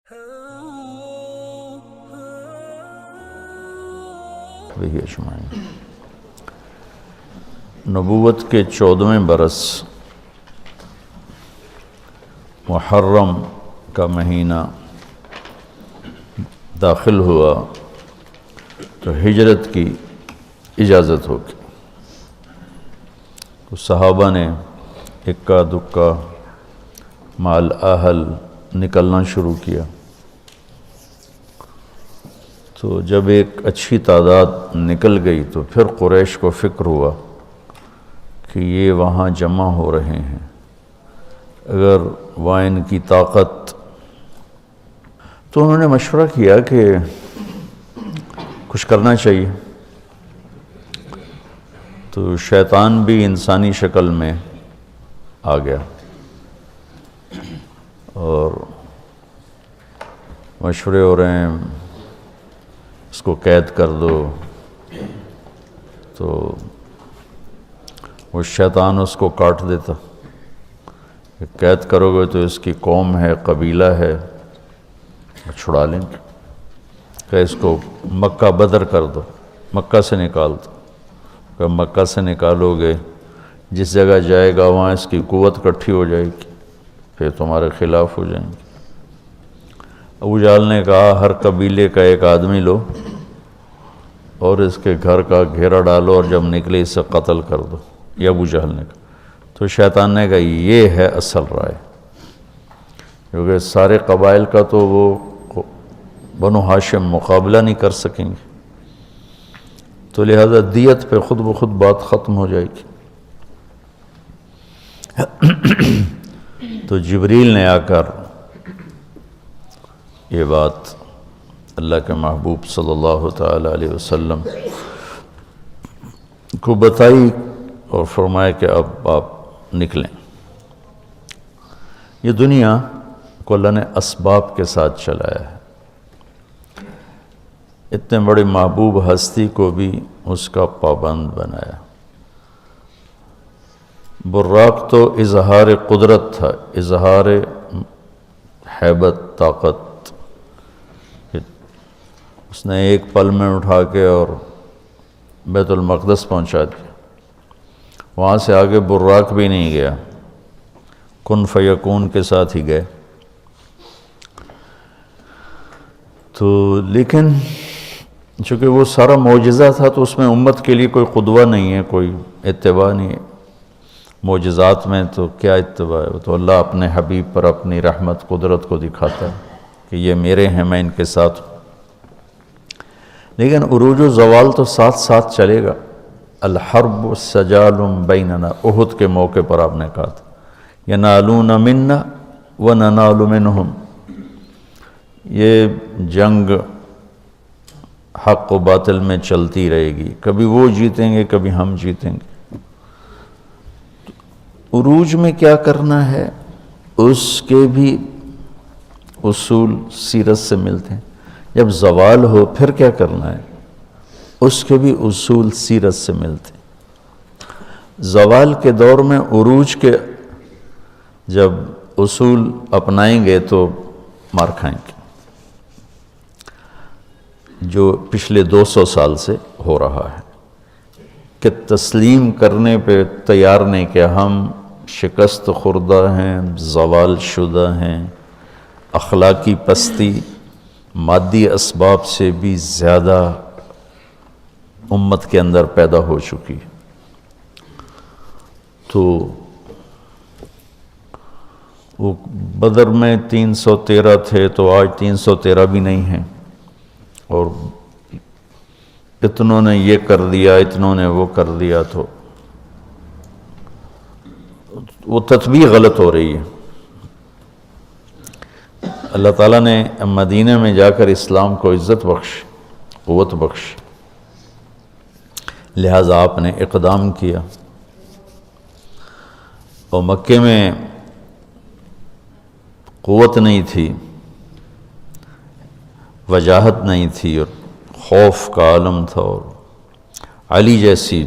بھی اجمعین۔ نبوت کے 14ویں برس محرم کا مہینہ داخل ہوا تو ہجرت کی اجازت ہوگی، تو صحابہ نے اکا دکا مال اہل نکلنا شروع کیا۔ تو جب ایک اچھی تعداد نکل گئی تو پھر قریش کو فکر ہوا کہ یہ وہاں جمع ہو رہے ہیں، اگر وہاں ان کی طاقت، تو انہوں نے مشورہ کیا کہ کچھ کرنا چاہیے۔ تو شیطان بھی انسانی شکل میں آ گیا اور مشورے ہو رہے ہیں اس کو قید کر دو، تو وہ شیطان اس کو کاٹ دیتا کہ قید کرو گے تو اس کی قوم ہے، قبیلہ ہے، چھڑا لیں گے، کہ اس کو مکہ بدر کر دو، مکہ سے نکال دو، کہ مکہ سے نکالو گے جس جگہ جائے گا وہاں اس کی قوت اکٹھی ہو جائے گی، پھر تمہارے خلاف ہو جائیں گے۔ ابو جہل نے کہا ہر قبیلے کا ایک آدمی لو اور اس کے گھر کا گھیرا ڈالو اور جب نکلے اسے قتل کر دو، یہ ابو جہل نے کہا۔ تو شیطان نے کہا یہ ہے اصل رائے، کیونکہ سارے قبائل کا تو وہ بنو ہاشم مقابلہ نہیں کر سکیں گے، تو لہذا دیت پہ خود بخود بات ختم ہو جائے گی۔ تو جبریل نے آ کر یہ بات اللہ کے محبوب صلی اللہ تعالی علیہ وسلم کو بتائی اور فرمایا کہ اب آپ نکلیں۔ یہ دنیا کو اللہ نے اسباب کے ساتھ چلایا ہے، اتنے بڑی محبوب ہستی کو بھی اس کا پابند بنایا۔ براق تو اظہار قدرت تھا، اظہار ہیبت، طاقت، اس نے ایک پل میں اٹھا کے اور بیت المقدس پہنچا دیا، وہاں سے آگے براق بھی نہیں گیا، کن فیکون کے ساتھ ہی گئے۔ تو لیکن چونکہ وہ سارا معجزہ تھا تو اس میں امت کے لیے کوئی قدوہ نہیں ہے، کوئی اتباع نہیں ہے۔ معجزات میں تو کیا اتباع ہے، تو اللہ اپنے حبیب پر اپنی رحمت قدرت کو دکھاتا ہے کہ یہ میرے ہیں، میں ان کے ساتھ ہوں۔ لیکن عروج و زوال تو ساتھ ساتھ چلے گا۔ الحرب سجال بیننا، احد کے موقع پر آپ نے کہا تھا ینالون منا وننال منہم، یہ جنگ حق و باطل میں چلتی رہے گی، کبھی وہ جیتیں گے کبھی ہم جیتیں گے۔ عروج میں کیا کرنا ہے اس کے بھی اصول سیرت سے ملتے ہیں، جب زوال ہو پھر کیا کرنا ہے اس کے بھی اصول سیرت سے ملتے ہیں۔ زوال کے دور میں عروج کے جب اصول اپنائیں گے تو مار کھائیں گے، جو پچھلے 200 سال سے ہو رہا ہے کہ تسلیم کرنے پہ تیار نہیں، کہ ہم شکست خوردہ ہیں، زوال شدہ ہیں، اخلاقی پستی مادی اسباب سے بھی زیادہ امت کے اندر پیدا ہو چکی ہے۔ تو وہ بدر میں 313 تھے تو آج 313 بھی نہیں ہیں، اور اتنوں نے یہ کر دیا اتنوں نے وہ کر دیا، تو وہ تطبیق غلط ہو رہی ہے۔ اللہ تعالیٰ نے مدینہ میں جا کر اسلام کو عزت بخش، قوت بخش، لہٰذا آپ نے اقدام کیا، اور مکے میں قوت نہیں تھی، وجاہت نہیں تھی، اور خوف کا عالم تھا، اور علی جیسی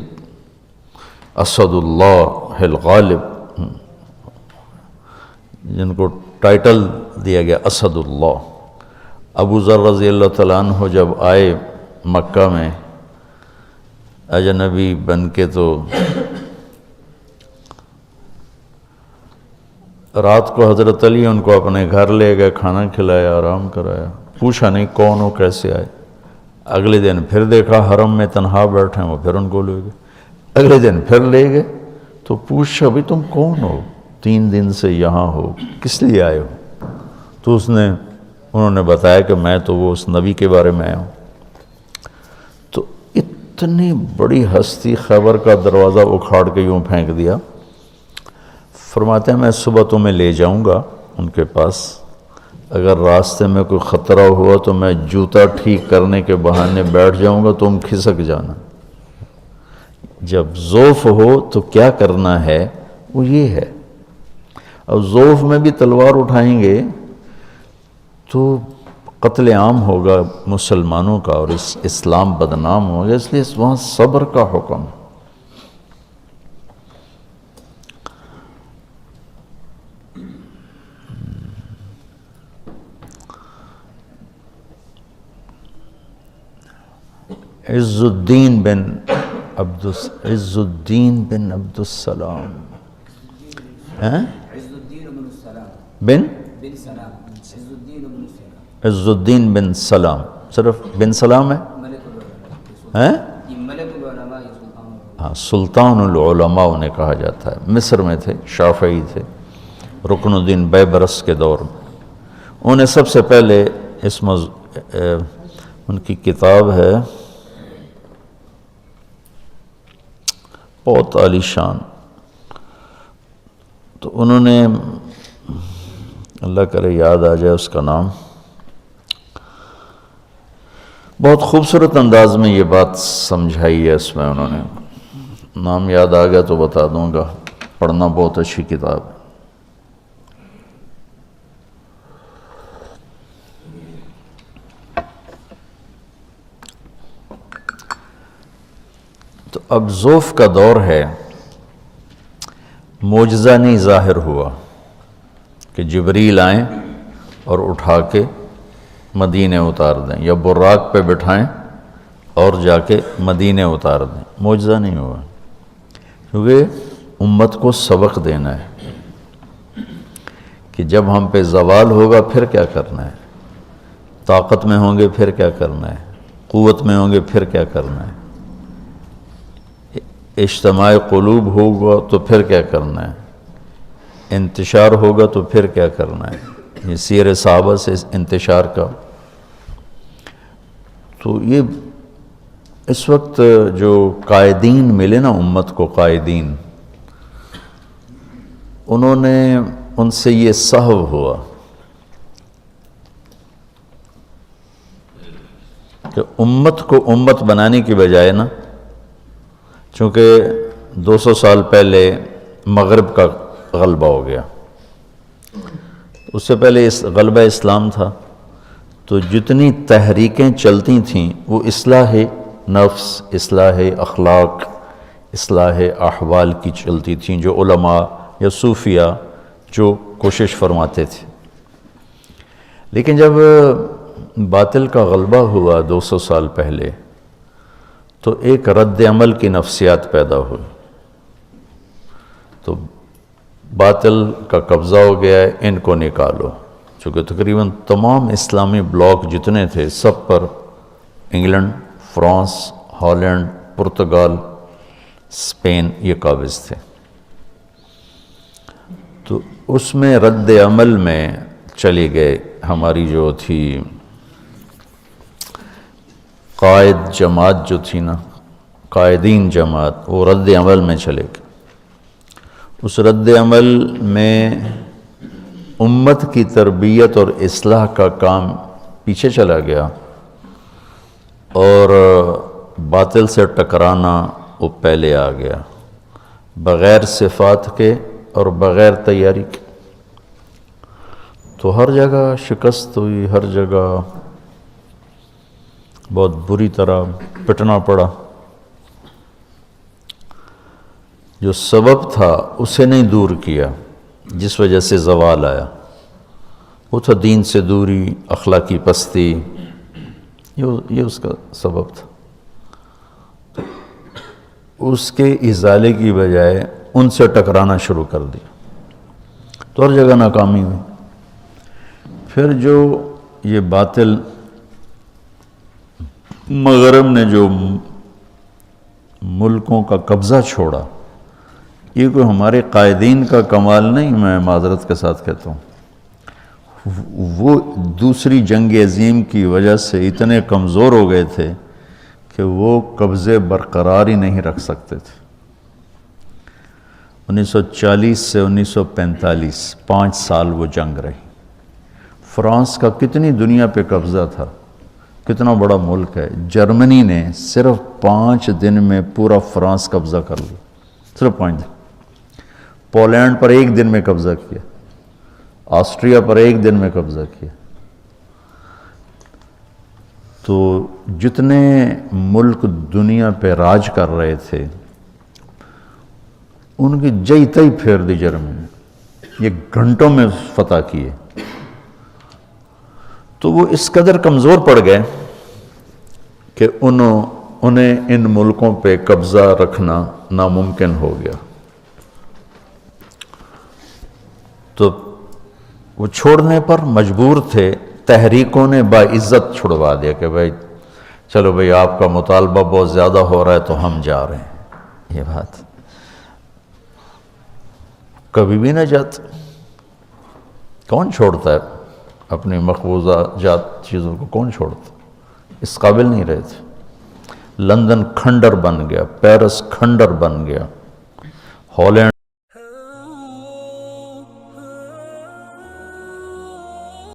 اسد اللہ الغالب جن کو ٹائٹل دیا گیا اسد اللہ، ابو ذر رضی اللہ تعالیٰ عنہ جب آئے مکہ میں اجنبی بن کے، تو رات کو حضرت علی ان کو اپنے گھر لے گئے، کھانا کھلایا، آرام کرایا، پوچھا نہیں کون ہو، کیسے آئے۔ اگلے دن پھر دیکھا حرم میں تنہا بیٹھے ہیں، وہ پھر ان کو لے گئے۔ اگلے دن پھر لے گئے تو پوچھا بھی تم کون ہو، 3 دن سے یہاں ہو، کس لیے آئے ہو؟ تو انہوں نے بتایا کہ میں تو وہ اس نبی کے بارے میں آیا ہوں۔ تو اتنی بڑی ہستی خیبر کا دروازہ اکھاڑ کے یوں پھینک دیا۔ فرماتے ہیں میں صبح تمہیں لے جاؤں گا ان کے پاس، اگر راستے میں کوئی خطرہ ہوا تو میں جوتا ٹھیک کرنے کے بہانے بیٹھ جاؤں گا، تم کھسک جانا۔ جب ضعف ہو تو کیا کرنا ہے وہ یہ ہے۔ اب ضعف میں بھی تلوار اٹھائیں گے تو قتل عام ہوگا مسلمانوں کا، اور اسلام بدنام ہوگا، اس لیے وہاں صبر کا حکم۔ عز الدین بن عبد السلام عز الدین بن سلام، صرف بن سلام ہے؟ ہاں، سلطان العلماء انہیں کہا جاتا ہے۔ مصر میں تھے، شافعی تھے، رکن الدین بیبرس کے دور میں۔ انہیں سب سے پہلے ان کی کتاب ہے بہت عالی شان، تو انہوں نے، اللہ کرے یاد آ جائے اس کا نام، بہت خوبصورت انداز میں یہ بات سمجھائی ہے اس میں۔ انہوں نے نام یاد آ گیا تو بتا دوں گا، پڑھنا بہت اچھی کتاب ہے۔ تو اب ضعف کا دور ہے، معجزہ نہیں ظاہر ہوا کہ جبریل آئیں اور اٹھا کے مدینے اتار دیں، یا براق پہ بٹھائیں اور جا کے مدینے اتار دیں، معجزہ نہیں ہوا، کیونکہ امت کو سبق دینا ہے کہ جب ہم پہ زوال ہوگا پھر کیا کرنا ہے، طاقت میں ہوں گے پھر کیا کرنا ہے، قوت میں ہوں گے پھر کیا کرنا ہے، اجتماع قلوب ہوگا تو پھر کیا کرنا ہے، انتشار ہوگا تو پھر کیا کرنا ہے۔ یہ سیر صحابہ سے انتشار کا، تو یہ اس وقت جو قائدین ملے نا امت کو، قائدین، انہوں نے ان سے یہ سہو ہوا کہ امت کو امت بنانے کی بجائے نا، چونکہ 200 سال پہلے مغرب کا غلبہ ہو گیا، اس سے پہلے غلبہ اسلام تھا، تو جتنی تحریکیں چلتی تھیں وہ اصلاح نفس، اصلاح اخلاق، اصلاح احوال کی چلتی تھیں، جو علماء یا صوفیاء جو کوشش فرماتے تھے۔ لیکن جب باطل کا غلبہ ہوا 200 سال پہلے، تو ایک رد عمل کی نفسیات پیدا ہوئی، تو باطل کا قبضہ ہو گیا ہے، ان کو نکالو، چونکہ تقریباً تمام اسلامی بلاک جتنے تھے سب پر England, France, Holland, Portugal, Spain یہ قابض تھے۔ تو اس میں رد عمل میں چلی گئے، ہماری جو تھی قائد جماعت جو تھی نا، قائدین جماعت، وہ رد عمل میں چلے گئے۔ اس رد عمل میں امت کی تربیت اور اصلاح کا کام پیچھے چلا گیا، اور باطل سے ٹکرانا وہ پہلے آ گیا، بغیر صفات کے اور بغیر تیاری کے۔ تو ہر جگہ شکست ہوئی، ہر جگہ بہت بری طرح پٹنا پڑا۔ جو سبب تھا اسے نہیں دور کیا، جس وجہ سے زوال آیا، وہ تھا دین سے دوری، اخلاقی پستی، یہ اس کا سبب تھا۔ اس کے ازالے کی بجائے ان سے ٹکرانا شروع کر دیا تو ہر جگہ ناکامی ہوئی۔ پھر جو یہ باطل مغرب نے جو ملکوں کا قبضہ چھوڑا، یہ کوئی ہمارے قائدین کا کمال نہیں، میں معذرت کے ساتھ کہتا ہوں، وہ دوسری جنگ عظیم کی وجہ سے اتنے کمزور ہو گئے تھے کہ وہ قبضے برقرار ہی نہیں رکھ سکتے تھے۔ 1940 سے 1945 5 سال وہ جنگ رہی۔ فرانس کا کتنی دنیا پہ قبضہ تھا، کتنا بڑا ملک ہے، جرمنی نے صرف 5 دن میں پورا فرانس قبضہ کر لیا، صرف 5 دن۔ پولینڈ پر 1 دن میں قبضہ کیا، آسٹریا پر 1 دن میں قبضہ کیا۔ تو جتنے ملک دنیا پہ راج کر رہے تھے ان کی جئی تئی پھیر دی جرمنی نے، یہ گھنٹوں میں فتح کیے۔ تو وہ اس قدر کمزور پڑ گئے کہ انہیں ان ملکوں پہ قبضہ رکھنا ناممکن ہو گیا۔ تو وہ چھوڑنے پر مجبور تھے، تحریکوں نے باعزت چھڑوا دیا کہ بھائی چلو بھائی آپ کا مطالبہ بہت زیادہ ہو رہا ہے تو ہم جا رہے ہیں۔ یہ بات کبھی بھی نہ جاتا، کون چھوڑتا ہے اپنی مقبوضہ جات چیزوں کو، کون چھوڑتا، اس قابل نہیں رہے تھے۔ لندن کھنڈر بن گیا، پیرس کھنڈر بن گیا، ہالینڈ